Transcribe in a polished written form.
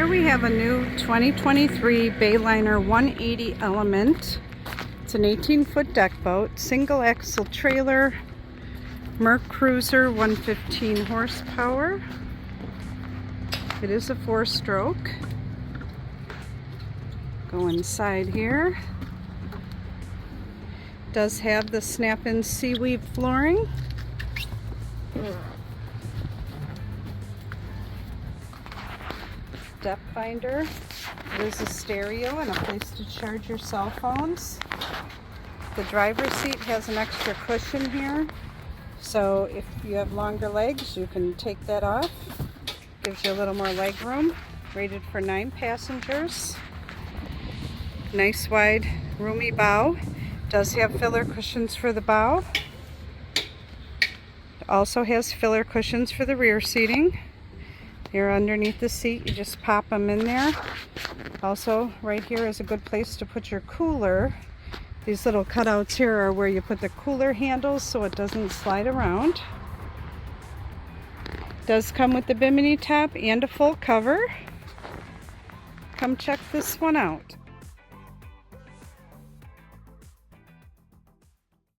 Here we have a new 2023 Bayliner 180 Element. It's an 18-foot deck boat, single axle trailer, Merc Cruiser, 115 horsepower. It is a 4-stroke. Go inside here. Does have the snap-in seaweed flooring. Depth finder. It is a stereo and a place to charge your cell phones. The driver's seat has an extra cushion here, so if you have longer legs you can take that off. Gives you a little more leg room. Rated for 9 passengers. Nice wide roomy bow. Does have filler cushions for the bow. It also has filler cushions for the rear seating. Here underneath the seat, you just pop them in there. Also, right here is a good place to put your cooler. These little cutouts here are where you put the cooler handles so it doesn't slide around. Does come with the bimini top and a full cover. Come check this one out.